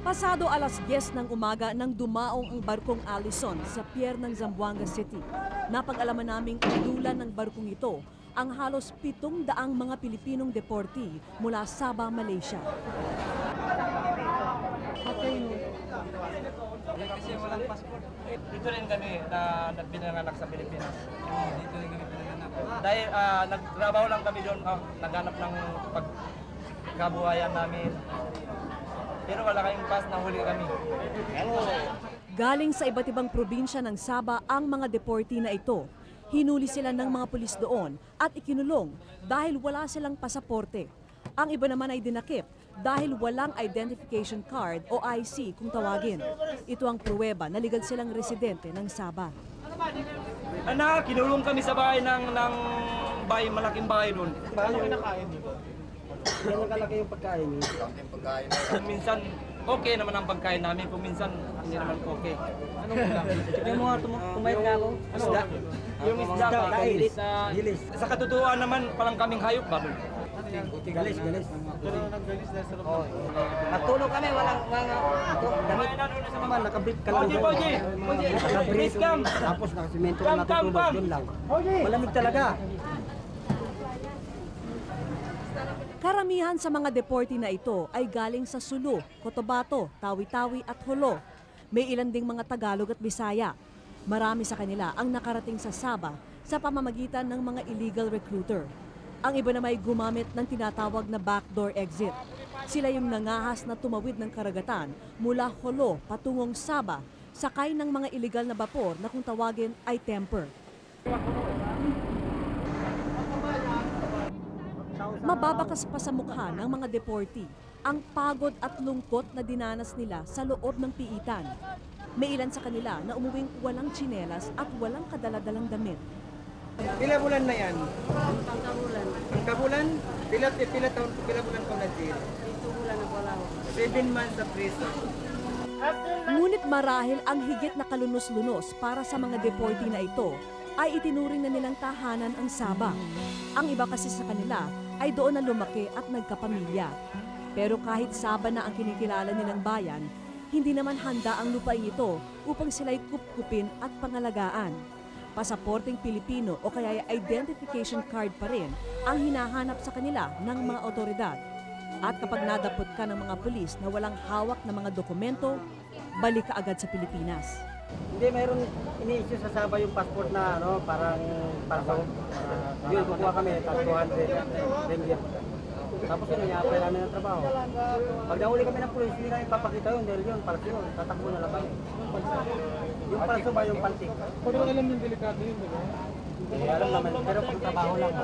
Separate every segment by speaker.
Speaker 1: Pasado alas 10 ng umaga nang dumaong ang barkong Allison sa pier ng Zamboanga City. Napag-alaman naming inulan ng barkong ito ang halos 700 mga Pilipinong deportee mula Sabah, Malaysia.
Speaker 2: Kasi walang passport. Dito rin kami na pinanganak sa Pilipinas. Dito rin kami pinanganak. Dahil nagtrabaho lang kami doon, naghanap ng pagkabuhayan namin. Pero wala kayong pass, nahuli kami.
Speaker 1: Galing sa iba't ibang probinsya ng Sabah ang mga deportee na ito. Hinuli sila ng mga pulis doon at ikinulong dahil wala silang pasaporte. Ang iba naman ay dinakip dahil walang identification card o IC kung tawagin. Ito ang pruweba na legal silang residente ng Sabah.
Speaker 2: Kinulong kami sa bahay ng malaking bahay doon.
Speaker 3: Paano kinakain dito? Yan ang kalaki yung pagkain niyo.
Speaker 2: Kung minsan, okay naman ang pagkain namin. Kung minsan, hindi naman okay.
Speaker 3: Anong ulam? Yung mga tumayot nga ako.
Speaker 2: Isda. Yung isda,
Speaker 3: Dilis.
Speaker 2: Sa katotohanan naman, parang kaming hayop, baboy.
Speaker 3: Galis.
Speaker 2: Pero naggalis dahil sa loob.
Speaker 3: Matulog kami, walang damit. Naman, nakabrit ka lang.
Speaker 2: Oji!
Speaker 3: Nakabrit. Tapos nakasimento ka natutulog. Yun lang. Malamig talaga.
Speaker 1: Karamihan sa mga deportee na ito ay galing sa Sulu, Cotabato, Tawi-Tawi at Jolo. May ilan ding mga Tagalog at Bisaya. Marami sa kanila ang nakarating sa Sabah sa pamamagitan ng mga illegal recruiter. Ang iba na may gumamit ng tinatawag na backdoor exit. Sila yung nangahas na tumawid ng karagatan mula Jolo patungong Sabah, sakay ng mga illegal na bapor na kung tawagin ay temper. Mababakas pa sa mukha ng mga deportee ang pagod at lungkot na dinanas nila sa loob ng piitan. May ilan sa kanila na umuwing walang tsinelas at walang kadaladalang damit.
Speaker 3: Pila bulan na yan? Ang kabulan? Pila bulan ko na jail? 7 months sa prison.
Speaker 1: Ngunit marahil ang higit na kalunos-lunos para sa mga deportee na ito ay itinuring na nilang tahanan ang Sabah. Ang iba kasi sa kanila ay doon na lumaki at nagkapamilya. Pero kahit Sabah na ang kinikilala nilang bayan, hindi naman handa ang lupain ito upang sila'y kupkupin at pangalagaan. Pasaporteng Pilipino o kaya identification card pa rin ang hinahanap sa kanila ng mga otoridad. At kapag nadapot ka ng mga pulis na walang hawak na mga dokumento, balik ka agad sa Pilipinas.
Speaker 3: Hindi, mayroon ini-issue sa Sabah yung passport na parang parang yun, kukuha kami, 200 ringgit. Tapos yun, i-apply namin ng trabaho. Pag nahuli kami ng pulis, hindi namin ipapakita yun dahil yun, para sino, tatakbo na lang kami. Yung para sa yung pantik.
Speaker 2: Pero alam yung delikado yun, di ba?
Speaker 3: Hindi, alam naman, pero pag trabaho lang.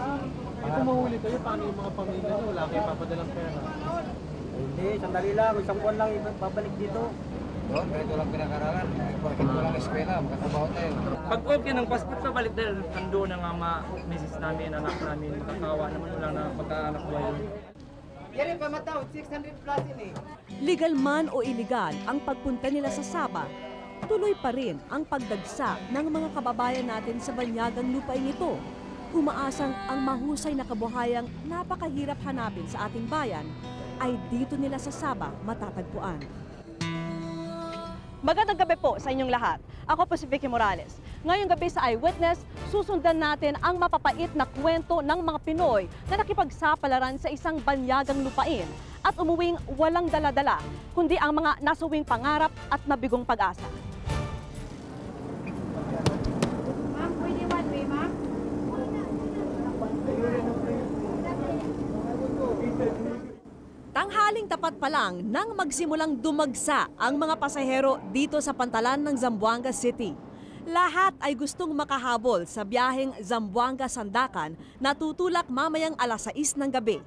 Speaker 2: Kung mahuli kayo, paano yung mga pamilya nyo? Wala kayo papadalang pera.
Speaker 3: Hindi, sandali lang, isang buwan lang babalik dito.
Speaker 4: Doon, ganito lang pinag-aralan. Bakit walang eskwela, makatrabaho tayo.
Speaker 2: Pag okay ng passport pa, balik dahil nandoon ang ama, misis namin, anak namin, kakawa naman wala na pagkaanak buhay.
Speaker 3: Yan yung pamataw, 600 plus yun eh.
Speaker 1: Legal man o illegal ang pagpunta nila sa Sabah, tuloy pa rin ang pagdagsa ng mga kababayan natin sa banyagang lupain ito. Umaasang ang mahusay na kabuhayang napakahirap hanapin sa ating bayan ay dito nila sa Sabah matatagpuan. Magandang gabi po sa inyong lahat. Ako po si Vicky Morales. Ngayong gabi sa Eyewitness, susundan natin ang mapapait na kwento ng mga Pinoy na nakipagsapalaran sa isang banyagang lupain at umuwing walang dala-dala, kundi ang mga nasuwing pangarap at nabigong pag-asa.
Speaker 5: Ma'am, pwede one way, ma'am?
Speaker 1: Tanghaling tapat pa lang nang magsimulang dumagsa ang mga pasahero dito sa pantalan ng Zamboanga City. Lahat ay gustong makahabol sa biyaheng Zamboanga-Sandakan na tutulak mamayang alas 6 ng gabi.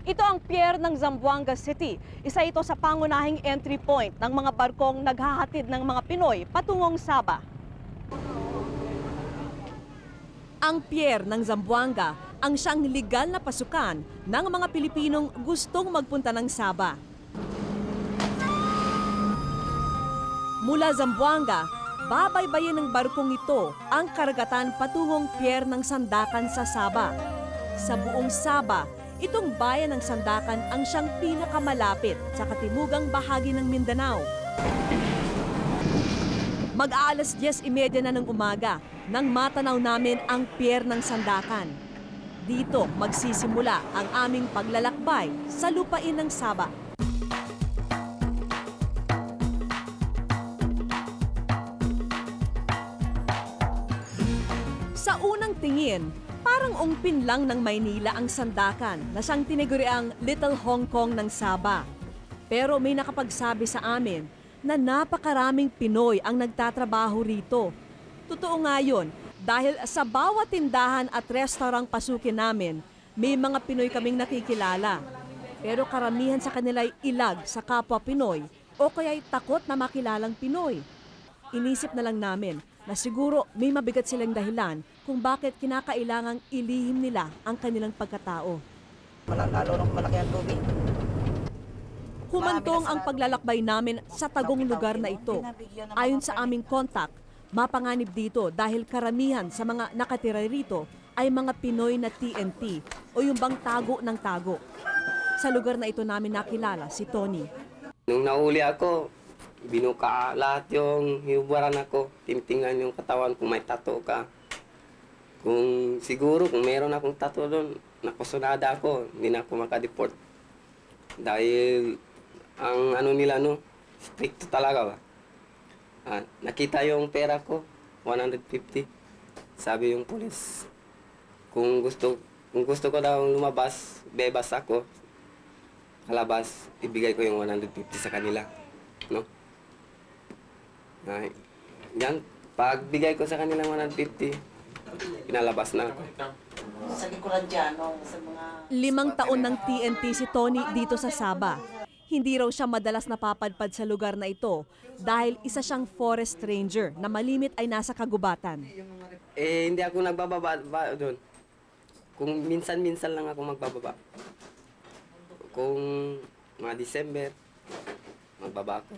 Speaker 1: Ito ang pier ng Zamboanga City. Isa ito sa pangunahing entry point ng mga barkong naghahatid ng mga Pinoy patungong Sabah. Ang pier ng Zamboanga ang siyang legal na pasukan ng mga Pilipinong gustong magpunta ng Sabah. Mula Zamboanga, babaybayin ng barkong ito ang karagatan patungong pier ng Sandakan sa Sabah. Sa buong Sabah, Itong bayan ng Sandakan ang siyang pinakamalapit sa katimugang bahagi ng Mindanao. Mag-aalas 10:30 na ng umaga nang matanaw namin ang pier ng Sandakan. Dito magsisimula ang aming paglalakbay sa lupain ng Saba. Sa unang tingin, parang ungpin lang ng Maynila ang Sandakan na siyang tiniguriang Little Hong Kong ng Saba. Pero may nakapagsabi sa amin na napakaraming Pinoy ang nagtatrabaho rito. Totoo nga yun, dahil sa bawat tindahan at restaurant pasukin namin, may mga Pinoy kaming nakikilala. Pero karamihan sa kanila ay ilag sa kapwa Pinoy o kaya'y takot na makilalang Pinoy. Inisip na lang namin na siguro may mabigat silang dahilan kung bakit kinakailangang ilihim nila ang kanilang pagkatao.
Speaker 2: Lalo nung malaki ang tubig.
Speaker 1: Humantong ang paglalakbay namin sa tagong lugar na ito. Ayon sa aming kontak, mapanganib dito dahil karamihan sa mga nakatira rito ay mga Pinoy na TNT o yung bang tago ng tago. Sa lugar na ito namin nakilala si Tony.
Speaker 6: Nung nahuli ako, binuka lahat yung hiubaran ako. Tinitingnan yung katawan kung may tattoo ka. Kung siguro kung meron akong tattoo doon, nakusunada ako, hindi na ako makadeport. Dahil ang ano nila no, stricto talaga ba. Nakita yung pera ko, 150. Sabi yung pulis, kung gusto ko daw lumabas, bebas ako. Kalabas, ibigay ko yung 150 sa kanila, no? Yan, pag bigay ko sa kanila 150, pinalabas na ako.
Speaker 7: Sa likuran dyan, no? Sa mga...
Speaker 1: 5 taon ng TNT si Tony dito sa Saba. Hindi raw siya madalas napapadpad sa lugar na ito dahil isa siyang forest ranger na malimit ay nasa kagubatan.
Speaker 6: Hindi ako nagbababa doon. Kung minsan-minsan lang ako magbababa. Kung mga December, magbaba ako.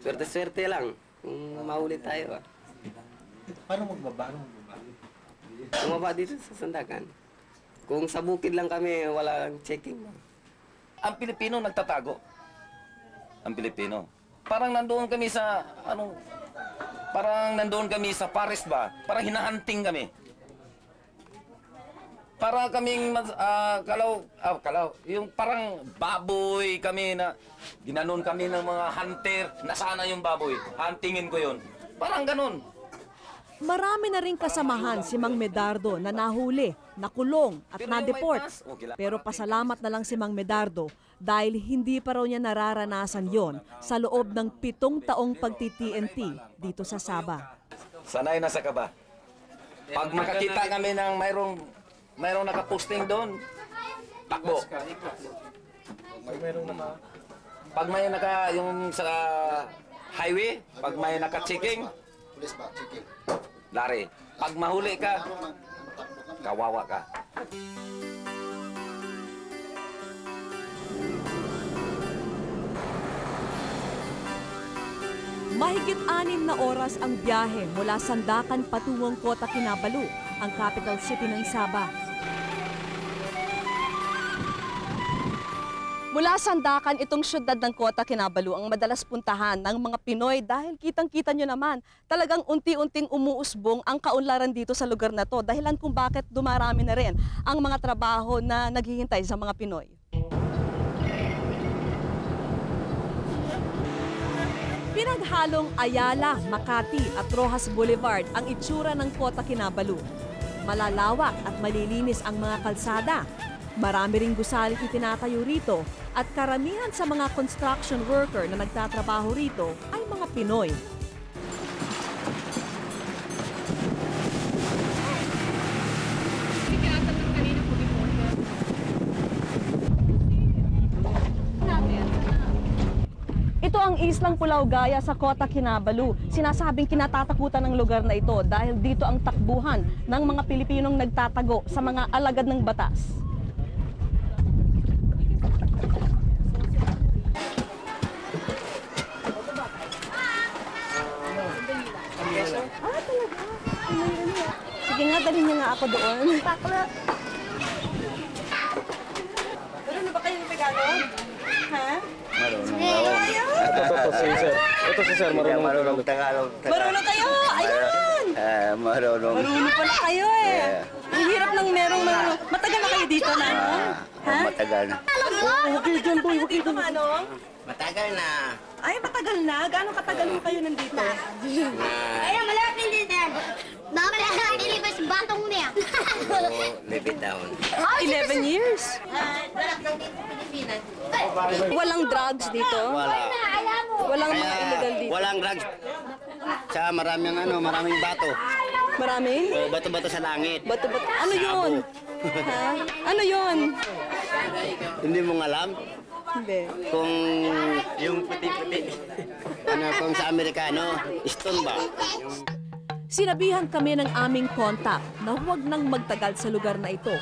Speaker 6: Swerte-swerte lang. Kung mahuli tayo.
Speaker 4: Paano magbaba?
Speaker 6: Bumaba dito sa Sandakan. Kung sa bukid lang kami, walang checking.
Speaker 8: Ang Pilipino nagtatago. Ang Pilipino. Parang nandoon kami sa, parang nandoon kami sa forest ba? Parang hinahunting kami. Para kaming, yung parang baboy kami na, ginanon kami ng mga hunter, nasana yung baboy, huntingin ko yun. Parang ganun.
Speaker 1: Marami na rin kasamahan si Mang Medardo na nahuli, nakulong at na-deport. Pero pasalamat na lang si Mang Medardo dahil hindi pa raw niya nararanasan yon sa loob ng 7 taong pagti-TNT dito sa Saba.
Speaker 8: Sanay na sa kaba. Pag makakita kami ng mayroong nakaposting doon, takbo. Pag may yung sa highway, pag may naka-checking, lari. Pag mahuli ka, kawawa ka.
Speaker 1: Mahigit 6 na oras ang biyahe mula Sandakan patungong Kota Kinabalu, ang capital city ng Saba. Mula Sandakan, itong syudad ng Kota Kinabalu ang madalas puntahan ng mga Pinoy dahil kitang-kita nyo naman, talagang unti-unting umuusbong ang kaunlaran dito sa lugar na to. Dahilan kung bakit dumarami na rin ang mga trabaho na naghihintay sa mga Pinoy. Pinaghalong Ayala, Makati at Rojas Boulevard ang itsura ng Kota Kinabalu. Malalawak at malilinis ang mga kalsada. Marami ring gusaling itinatayo rito at karamihan sa mga construction worker na nagtatrabaho rito ay mga Pinoy. Ito ang islang Pulau Gaya sa Kota Kinabalu. Sinasabing kinatatakutan ng lugar na ito dahil dito ang takbuhan ng mga Pilipinong nagtatago sa mga alagad ng batas. Sige nga, dalhin niya nga ako doon.
Speaker 4: sir, marunong
Speaker 9: Tagalog.
Speaker 1: Marunong kayo! Ayun!
Speaker 9: Marunong.
Speaker 1: Marunong pala kayo eh. Ang hirap ng merong marunong. Matagal na kayo dito, Manong? Ha?
Speaker 9: Matagal na.
Speaker 1: Okay dyan, boy. Okay dito, Manong?
Speaker 9: Matagal na.
Speaker 1: Ay, matagal na. Gaano katagal mo kayo nandito?
Speaker 5: Ay, malapit din din. Namalapit din ba si batong niya?
Speaker 9: Libit down.
Speaker 1: 11 years.
Speaker 5: Dalat lang dito sa Pilipinas.
Speaker 1: Walang drugs dito?
Speaker 9: Wala.
Speaker 1: Walang mga illegal dito?
Speaker 9: Walang drugs. Tsaka maraming bato.
Speaker 1: Maraming?
Speaker 9: O, bato-bato sa langit.
Speaker 1: Bato-bato. Ano yun? Ha? Ano yun?
Speaker 9: Hindi mo alam
Speaker 1: Hindi.
Speaker 9: kung yung puti-puti. Kung sa Amerikano, stone ba?
Speaker 1: Sinabihan kami ng aming kontak na huwag nang magtagal sa lugar na ito.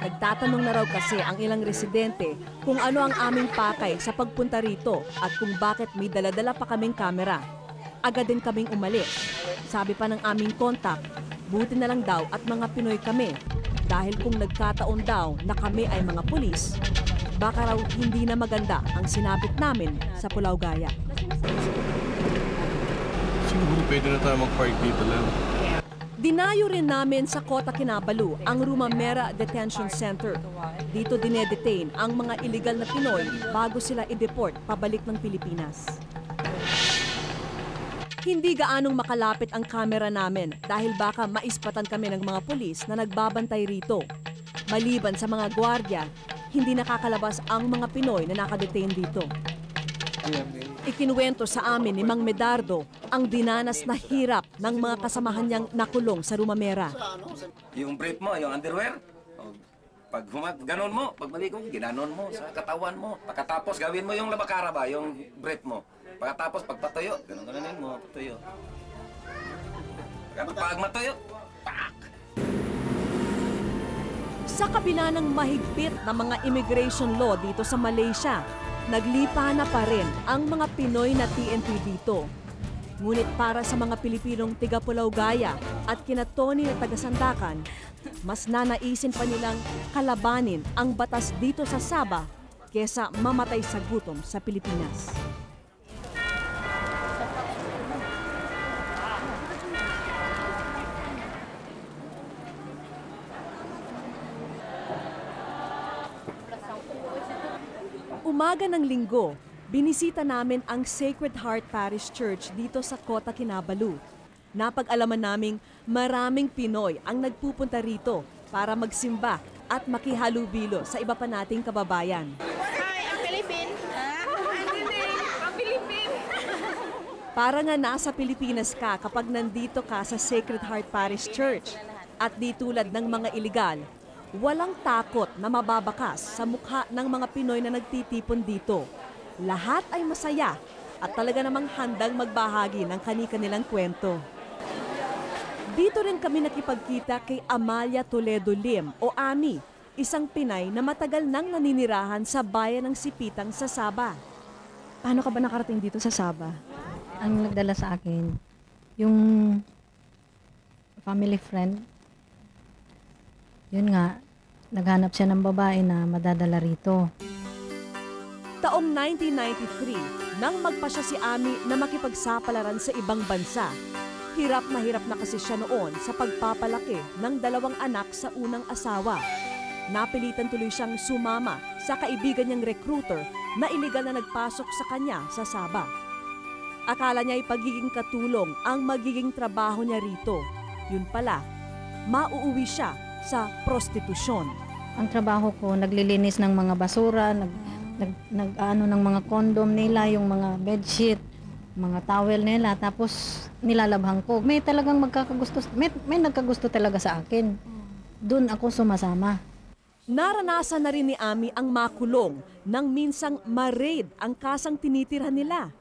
Speaker 1: Nagtatanong na raw kasi ang ilang residente kung ano ang aming pakay sa pagpunta rito at kung bakit may dala-dala pa kaming kamera. Agad din kaming umalis. Sabi pa ng aming kontak, buti na lang daw at mga Pinoy kami. Dahil kung nagkataon daw na kami ay mga pulis, baka raw hindi na maganda ang sinapit namin sa Pulau Gaya.
Speaker 10: Siguro pwede na tayo mag-park dito lang.
Speaker 1: Dinayo rin namin sa Kota Kinabalu ang Rumamera Detention Center. Dito dinedetain ang mga illegal na Pinoy bago sila i-deport pabalik ng Pilipinas. Hindi gaanong makalapit ang kamera namin dahil baka maispatan kami ng mga pulis na nagbabantay rito. Maliban sa mga gwardiya, hindi nakakalabas ang mga Pinoy na nakadetain dito. Ikinuwento sa amin ni Mang Medardo ang dinanas na hirap ng mga kasamahan niyang nakulong sa Rumamera.
Speaker 8: Yung brief mo, yung underwear, pag ganon mo, pag maligo, ginanon mo sa katawan mo. Pagkatapos, gawin mo yung labakara ba, yung brief mo. Pagkatapos, pagpatuyo, ganon-ganonin mo, patuyo. Pag matuyo, pak!
Speaker 1: Sa kabila ng mahigpit na mga immigration law dito sa Malaysia, naglipa na pa rin ang mga Pinoy na TNT dito. Ngunit para sa mga Pilipinong tiga Pulau Gaya at kina Tony na taga Sandakan, mas nanaisin pa nilang kalabanin ang batas dito sa Sabah kesa mamatay sa gutom sa Pilipinas. Umaga ng Linggo, binisita namin ang Sacred Heart Parish Church dito sa Kota Kinabalu. Napag-alaman naming maraming Pinoy ang nagpupunta rito para magsimba at makihalubilo sa iba pa nating kababayan.
Speaker 5: Hi, ang Pilipin. Ang Pilipin.
Speaker 1: Para nga nasa Pilipinas ka kapag nandito ka sa Sacred Heart Parish Church. At di tulad ng mga iligal, walang takot na mababakas sa mukha ng mga Pinoy na nagtitipon dito. Lahat ay masaya at talaga namang handang magbahagi ng kani-kanilang kwento. Dito rin kami nakipagkita kay Amalia Toledo Lim o Ami, isang Pinay na matagal nang naninirahan sa bayan ng Sipitang sa Sabah. Paano ka ba nakarating dito sa Sabah?
Speaker 11: Ang nagdala sa akin, yung family friend. Yun nga, naghanap siya ng babae na madadala rito.
Speaker 1: Taong 1993, nang magpasya si Ami na makipagsapalaran sa ibang bansa, hirap na kasi siya noon sa pagpapalaki ng 2 anak sa unang asawa. Napilitan tuloy siyang sumama sa kaibigan niyang recruiter na iligal na nagpasok sa kanya sa Sabah. Akala niya ay pagiging katulong ang magiging trabaho niya rito. Yun pala, mauuwi siya sa prostitusyon.
Speaker 11: Ang trabaho ko, naglilinis ng mga basura, nag-ano ng mga kondom nila, yung mga bedsheet, mga towel nila, tapos nilalabhan ko. May talagang magkakagusto, may nagkagusto talaga sa akin. Doon ako sumasama.
Speaker 1: Naranasan na rin ni Ami ang makulong nang minsang ma-raid ang kasang tinitirhan nila.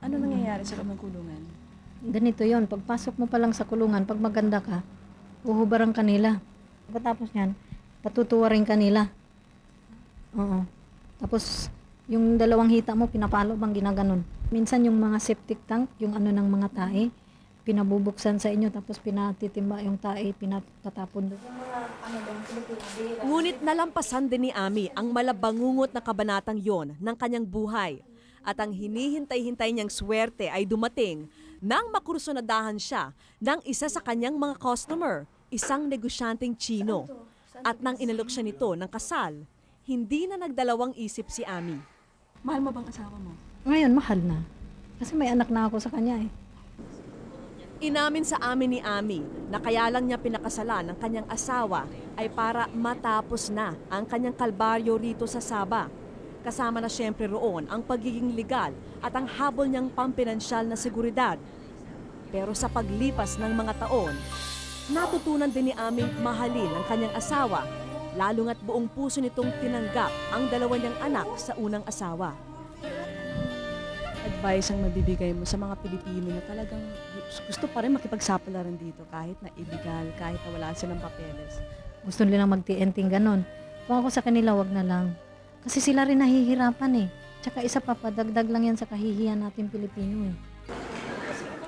Speaker 1: Ano nangyayari sa loob ng kulungan?
Speaker 11: Ganito yon, pagpasok mo pa lang sa kulungan, pag maganda ka, uhubaran ka nila. Pagkatapos yan, patutuwarin ka nila. Oo. Tapos, yung 2 hita mo, pinapalo bang ginaganon. Minsan yung mga septic tank, yung ano ng mga tae, pinabubuksan sa inyo, tapos pinatitimba yung tae, pinatatapon doon.
Speaker 1: Ngunit nalampasan din ni Ami ang malabangungot na kabanatang yon ng kanyang buhay. At ang hinihintay-hintay niyang swerte ay dumating nang makursunadahan siya ng isa sa kanyang mga customer, isang negosyanteng Chino. At nang inalok siya nito ng kasal, hindi na nagdalawang isip si Ami. Mahal mo bang asawa mo?
Speaker 11: Ngayon, mahal na. Kasi may anak na ako sa kanya eh.
Speaker 1: Inamin sa amin ni Ami na kaya lang niya pinakasalan ng kanyang asawa ay para matapos na ang kanyang kalbaryo rito sa Sabah. Kasama na siyempre roon ang pagiging legal at ang habol niyang pampinansyal na seguridad. Pero sa paglipas ng mga taon, natutunan din ni Ami mahalin ang kanyang asawa, lalo nga't buong puso nitong tinanggap ang dalawa niyang anak sa unang asawa. Advice ang mabibigay mo sa mga Pilipino na talagang gusto pa rin makipagsapalaran dito kahit na illegal, kahit na wala silang papeles.
Speaker 11: Gusto nilang mag-TNT ganon. Kung ako sa kanila, wag na lang. Kasi sila rin nahihirapan eh. Tsaka isa pa, padagdag lang yan sa kahihiyan natin Pilipino eh.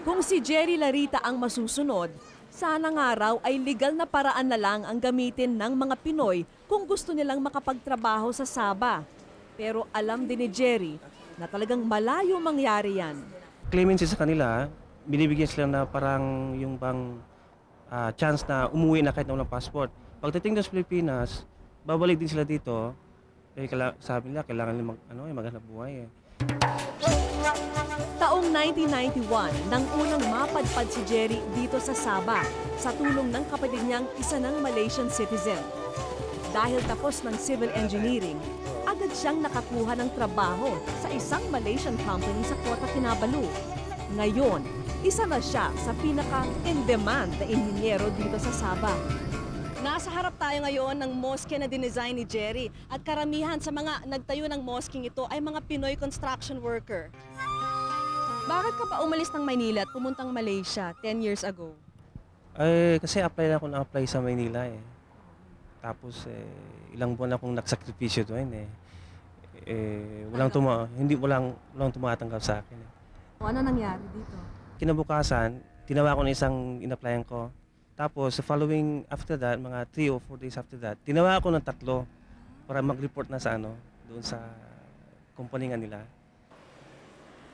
Speaker 1: Kung si Jerry Larita ang masusunod, sana nga raw ay legal na paraan na lang ang gamitin ng mga Pinoy kung gusto nilang makapagtrabaho sa Sabah. Pero alam din ni Jerry na talagang malayo mangyari yan.
Speaker 3: Clemency sa kanila, binibigyan sila na parang yung bang chance na umuwi na kahit na walang passport. Pagdating sa Pilipinas, babalik din sila dito. Eh, sabi nila, kailangan nila maghanap buhay eh.
Speaker 1: Taong 1991 nang unang mapadpad si Jerry dito sa Sabah sa tulong ng kapatid niyang isa ng Malaysian citizen. Dahil tapos ng civil engineering, agad siyang nakakuha ng trabaho sa isang Malaysian company sa Kota Kinabalu. Ngayon, isa na siya sa pinaka-in-demand na inhinyero dito sa Sabah. Nasa harap tayo ngayon ng mosque na dinesign ni Jerry at karamihan sa mga nagtayo ng mosque ito ay mga Pinoy construction worker. Bakit ka pa umalis ng Maynila at pumuntang Malaysia 10 years ago?
Speaker 3: Ay, kasi apply na ako na-apply sa Maynila eh. Tapos ilang buwan akong nagsakripisyo doon eh. Walang tumatanggap sa akin eh.
Speaker 1: Ano nangyari dito?
Speaker 3: Kinabukasan, tinawa ko na isang in-applyan ko. Tapos following after that, mga 3 o 4 days after that, tinawa ako ng 3 para mag-report na sa doon sa kumpanya nila.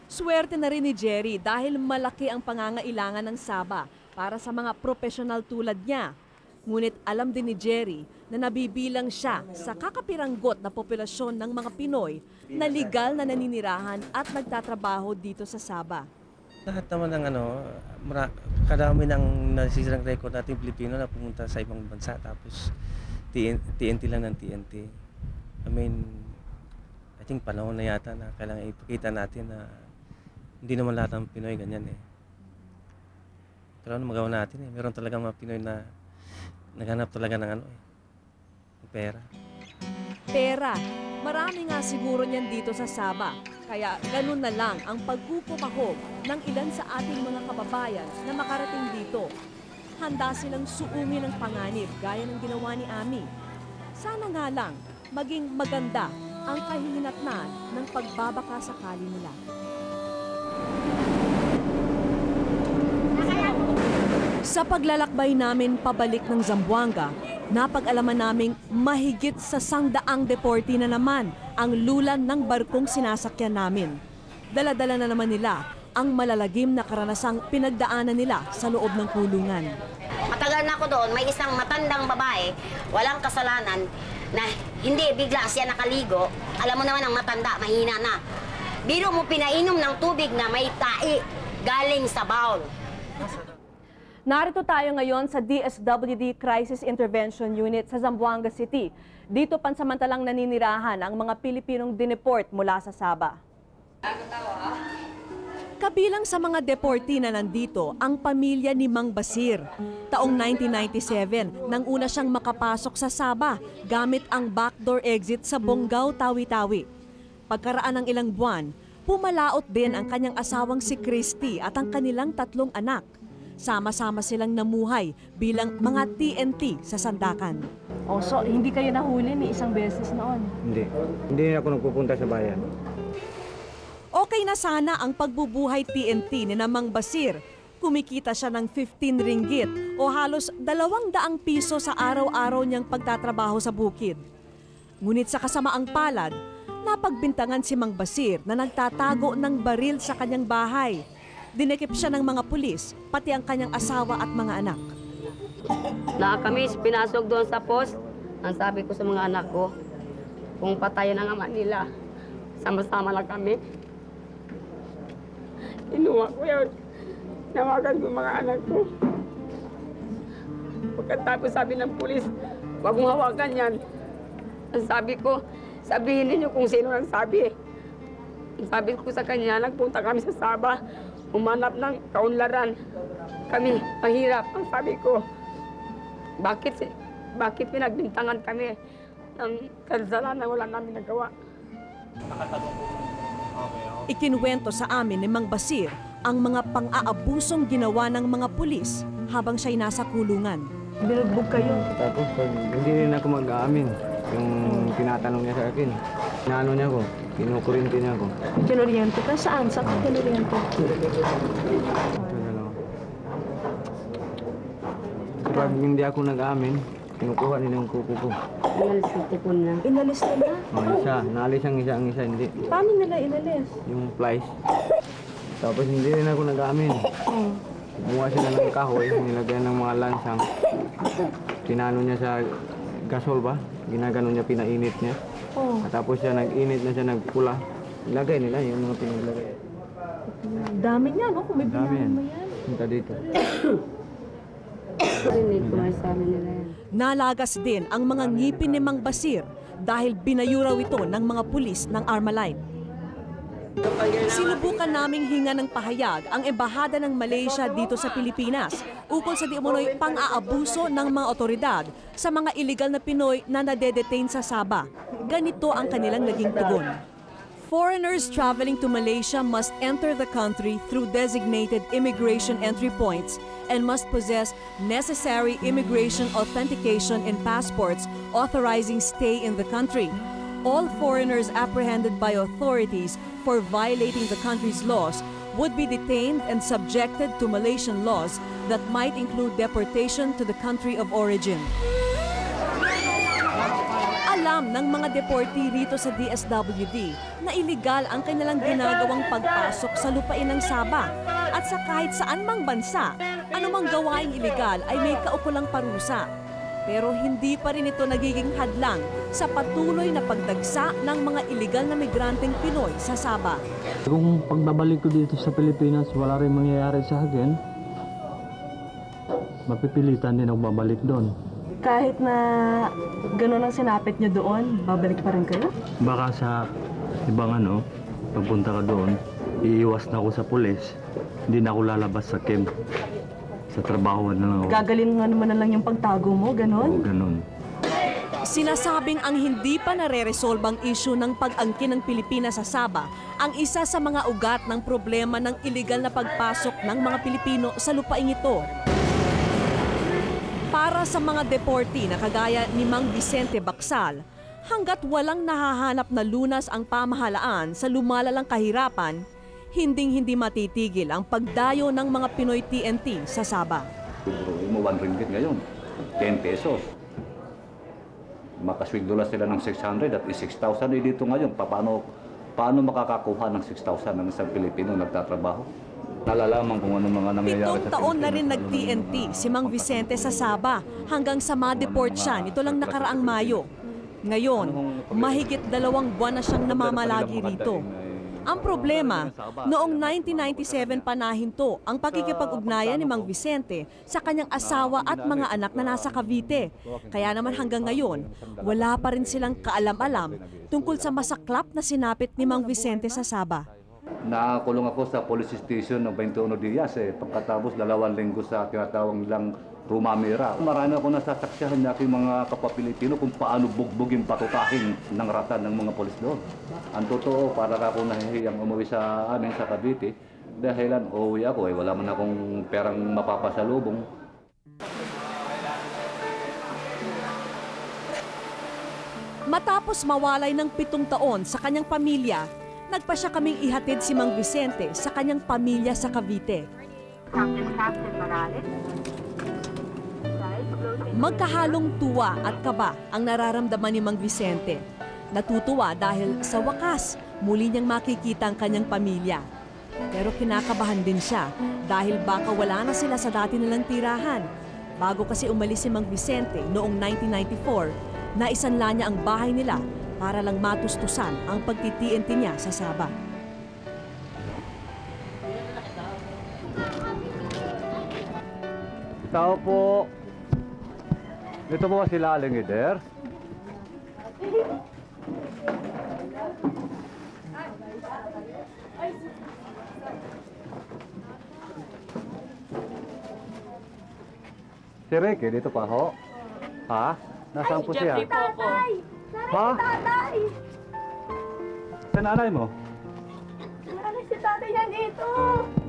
Speaker 1: Swerte na rin ni Jerry dahil malaki ang pangangailangan ng Sabah para sa mga profesional tulad niya. Ngunit alam din ni Jerry na nabibilang siya sa kakapiranggot na populasyon ng mga Pinoy na legal na naninirahan at nagtatrabaho dito sa Sabah.
Speaker 3: Lahat naman ng kadami ng nasisirang record natin Pilipino na pumunta sa ibang bansa tapos TNT lang ng TNT. I think panahon na yata na kailangan ipakita natin na hindi naman lahat ng Pinoy ganyan eh. Pero ano magawa natin eh, meron talagang mga Pinoy na naghanap talaga ng pera.
Speaker 1: Pera. Marami nga siguro niyan dito sa Sabah. Kaya ganun na lang ang pagkukupahog ng ilan sa ating mga kababayan na makarating dito. Handa silang suungin ng panganib gaya ng ginawa ni Ami. Sana nga lang maging maganda ang kahihinatnan ng pagbabaka sakali nila. Sa paglalakbay namin pabalik ng Zamboanga, napag-alaman naming mahigit sa 100 deportee na naman ang lulan ng barkong sinasakyan namin. Dala-dala na naman nila ang malalagim na karanasang pinagdaanan nila sa loob ng kulungan.
Speaker 5: Matagal na ako doon, may isang matandang babae, walang kasalanan, na hindi bigla siya nakaligo. Alam mo naman ang matanda, mahina na. Biro mo pinainom ng tubig na may tai galing sa bowl.
Speaker 1: Narito tayo ngayon sa DSWD Crisis Intervention Unit sa Zamboanga City. Dito pansamantalang naninirahan ang mga Pilipinong dineport mula sa Sabah. Kabilang sa mga deportee na nandito ang pamilya ni Mang Basir. Taong 1997 nang una siyang makapasok sa Sabah gamit ang backdoor exit sa Bonggao, Tawi-Tawi. Pagkaraan ng ilang buwan, pumalaot din ang kanyang asawang si Christy at ang kanilang 3 anak. Sama-sama silang namuhay bilang mga TNT sa Sandakan. So hindi kayo nahuli ni isang beses noon?
Speaker 3: Hindi ako nagpupunta sa bayan.
Speaker 1: Okay na sana ang pagbubuhay TNT ni Mang Basir. Kumikita siya ng 15 ringgit o halos 200 piso sa araw-araw niyang pagtatrabaho sa bukid. Ngunit sa kasamaang palad, Napagbintangan si Mang Basir na nagtatago ng baril sa kanyang bahay. Dinekip siya ng mga pulis, pati ang kanyang asawa at mga anak.
Speaker 12: Na kami pinasok doon sa post, ang sabi ko sa mga anak ko, kung patayan ang ama nila, sama-sama lang kami. Inuwa ko yun. Nawagan ko mga anak ko. Pagkatapos sabi ng pulis, huwag mong hawakan yan. Ang sabi ko, sabihin ninyo kung sino ang sabi. Ang sabi ko sa kanya, nagpunta kami sa Sabah, umanap ng kaunlaran. Kami, mahirap. Ang sabi ko, bakit pinagbintangan kami ng kasalanan na wala namin nagawa?
Speaker 1: Ikinuwento sa amin ni Mang Basir ang mga pang-aabusong ginawa ng mga pulis habang siya'y nasa kulungan.
Speaker 3: Binugbog kayo. Tapos pag hindi rin ako mag-aamin, yung tinatanong niya sa akin, inaano niya ako, kinukurinti niya ako.
Speaker 1: Kinoriente ka? Saan? Saan ka kinoriente?
Speaker 3: Kapag hindi ako nag-aamin, kinukuha nila yung kuko ko.
Speaker 12: Inalis na tipon na.
Speaker 1: Inalis nila?
Speaker 3: Isa, naalis ang isa, hindi.
Speaker 1: Paano nila inalis?
Speaker 3: Yung flies. Tapos hindi rin ako nag-aamin. Kumuha sila ng kahoy, nilagyan ng mga lansang. Tinano niya sa gasol ba? Ginagano niya, pinainit niya. At tapos siya nag-init na siya, nagpula. Ilagay nila yung mga pinaglagay.
Speaker 1: Dami niya, no? Kung may binahan mo yan.
Speaker 3: Punta dito.
Speaker 1: Nalagas din ang mga ngipin ni Mang Basir dahil binayuraw ito ng mga pulis ng Armalite. Sinubukan naming hinga ng pahayag ang Embahada ng Malaysia dito sa Pilipinas ukol sa di-umano'y pang-aabuso ng mga otoridad sa mga illegal na Pinoy na nade-detain sa Sabah. Ganito ang kanilang naging tugon. Foreigners traveling to Malaysia must enter the country through designated immigration entry points and must possess necessary immigration authentication and passports authorizing stay in the country. All foreigners apprehended by authorities for violating the country's laws would be detained and subjected to Malaysian laws that might include deportation to the country of origin. Alam ng mga deportee rito sa DSWD na iligal ang kanilang ginagawang pagpasok sa lupain ng Sabah at sa kahit saan mang bansa, anumang gawaing iligal ay may kaukulang parusa. Pero hindi pa rin ito nagiging hadlang sa patuloy na pagdagsa ng mga iligal na migranteng Pinoy sa Sabah.
Speaker 13: Kung pagbabalik ko dito sa Pilipinas, wala rin mangyayari sa akin, mapipilitan din ako babalik doon.
Speaker 1: Kahit na gano'n ang sinapit niyo doon, babalik pa rin kayo?
Speaker 13: Baka sa ibang pagpunta ka doon, iiwas na ako sa pulis, hindi na ako lalabas sa camp. Sa trabaho na lang ako.
Speaker 1: Gagalingan mo na lang yung pagtago mo, gano'n?
Speaker 13: Oo, gano'n.
Speaker 1: Sinasabing ang hindi pa nare-resolbang issue ng pag-angkin ng Pilipinas sa Sabah ang isa sa mga ugat ng problema ng iligal na pagpasok ng mga Pilipino sa lupaing ito. Para sa mga deportee na kagaya ni Mang Vicente Baksal, hanggat walang nahahanap na lunas ang pamahalaan sa lumalalang kahirapan, hinding-hindi matitigil ang pagdayo ng mga Pinoy TNT sa Sabah.
Speaker 14: Mo 1 ringgit ngayon, 10 pesos. Makaswigdo lang sila ng 600 at 6,000 dito ngayon. Paano makakakuha ng 6,000 ng isang Pilipino nagtatrabaho? Nalalaman kung ano mga nangyayari sa
Speaker 1: 7 taon na rin nag-TNT si Mang Vicente sa Sabah hanggang sa ma-deport siya nito lang nakaraang Mayo. Ngayon, mahigit 2 buwan na siyang namamalagi rito. Ang problema, noong 1997 panahinto ang pakikipag-ugnayan ni Mang Vicente sa kanyang asawa at mga anak na nasa Cavite. Kaya naman hanggang ngayon, wala pa rin silang kaalam-alam tungkol sa masaklap na sinapit ni Mang Vicente sa Sabah.
Speaker 14: Nakakulong ako sa police station ng 21 Dias pagkatapos 2 linggo sa tinatawag nilang Rumamira. Marami ako nasasaksihan ng aking mga kapwa-Pilipino kung paano bugbugin patutahin ng ratan ng mga polis doon. Ang totoo, para ako nahihiyang umuwi sa amin sa Cavite, dahilan uuwi ako wala man akong perang mapapasalubong.
Speaker 1: Matapos mawalay ng 7 taon sa kanyang pamilya, nagpasya kaming ihatid si Mang Vicente sa kanyang pamilya sa Cavite. Magkahalong tuwa at kaba ang nararamdaman ni Mang Vicente. Natutuwa dahil sa wakas, muli niyang makikita ang kanyang pamilya. Pero kinakabahan din siya dahil baka wala na sila sa dati nilang tirahan. Bago kasi umalis si Mang Vicente noong 1994, naisanla niya ang bahay nila para lang matustusan ang pagtitiinti niya sa Saba.
Speaker 14: Tao po. Ito po ba sila Aling Eder? Si Ricky, dito pa ho? Ha? Nasaan po siya? Ha? Sa nanay mo?
Speaker 15: Nanay si tatay yan dito.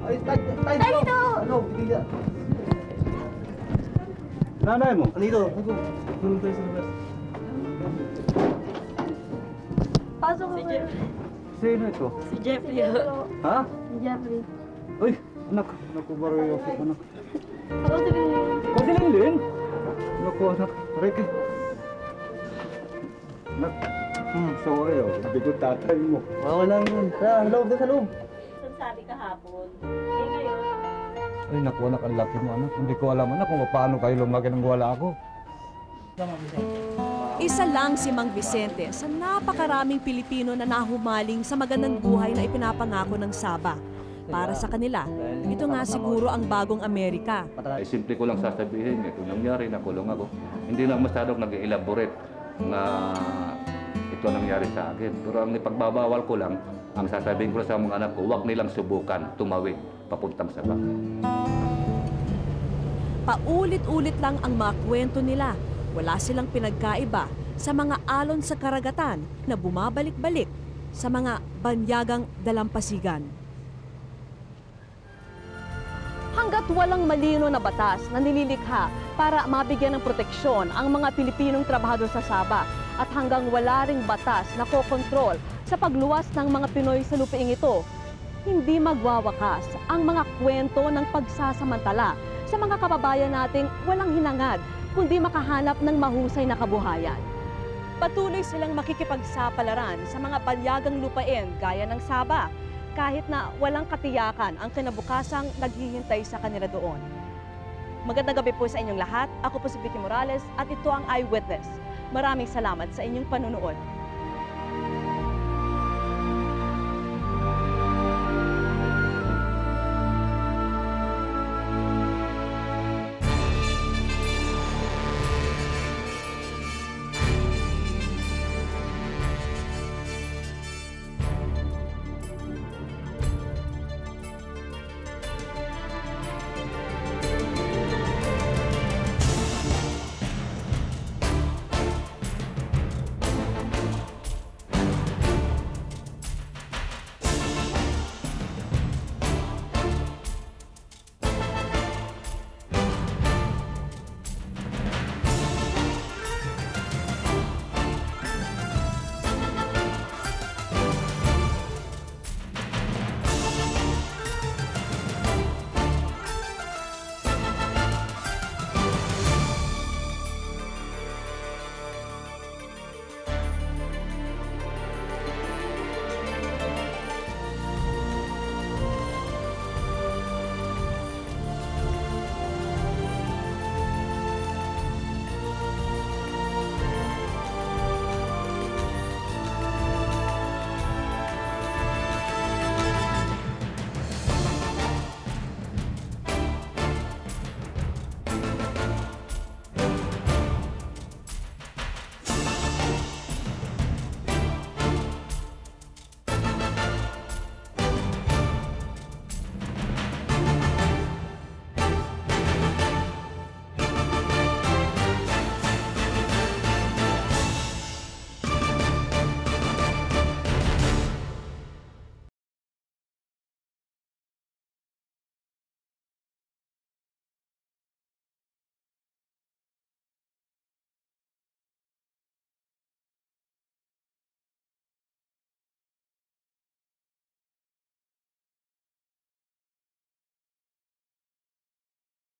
Speaker 3: Ay, tayo dito! Ano? Bigyan.
Speaker 14: Nanay mo?
Speaker 3: Dito. Tulong tayo sa labas.
Speaker 15: Pasok ko.
Speaker 14: Sino ito?
Speaker 15: Si Jeffrey.
Speaker 14: Ha?
Speaker 15: Si Jeffrey.
Speaker 14: Uy, anak. Naku, baro yung anak.
Speaker 15: Ako si Lilin.
Speaker 14: Kasi Lilin? Naku, anak. Ricky. Anak. Sorry, oh. Sabi ko tatay mo.
Speaker 3: Wala yun. Sa loob, sa loob.
Speaker 15: Saan sabi kahapon? Eh ngayon.
Speaker 14: Ay, naku, anak. Ang laki mo, anak. Hindi ko alam, anak, kung paano kayo lumaki nang wala ako.
Speaker 1: Isa lang si Mang Vicente sa napakaraming Pilipino na nahumaling sa magandang buhay na ipinapangako ng Saba. Para sa kanila, ito nga siguro ang bagong Amerika.
Speaker 14: Ay, simple ko lang sasabihin, ito nangyari, nakulong ako. Hindi lang masyadong nag-elaborate na ito nangyari sa akin. Pero ang ipagbabawal ko lang, ang sasabihin ko sa mga anak ko, huwag nilang subukan tumawid papuntang Saba.
Speaker 1: Paulit-ulit lang ang mga kwento nila. Wala silang pinagkaiba sa mga alon sa karagatan na bumabalik-balik sa mga banyagang dalampasigan. Hanggat walang malino na batas na nililikha para mabigyan ng proteksyon ang mga Pilipinong trabahador sa Saba at hanggang wala ring batas na kokontrol sa pagluwas ng mga Pinoy sa lupaing ito, hindi magwawakas ang mga kwento ng pagsasamantala sa mga kababayan nating walang hinangad kundi makahanap ng mahusay na kabuhayan. Patuloy silang makikipagsapalaran sa mga banyagang lupain gaya ng Saba, kahit na walang katiyakan ang kinabukasang naghihintay sa kanila doon. Magandang gabi po sa inyong lahat. Ako po si Vicky Morales at ito ang Eyewitness. Maraming salamat sa inyong panunood.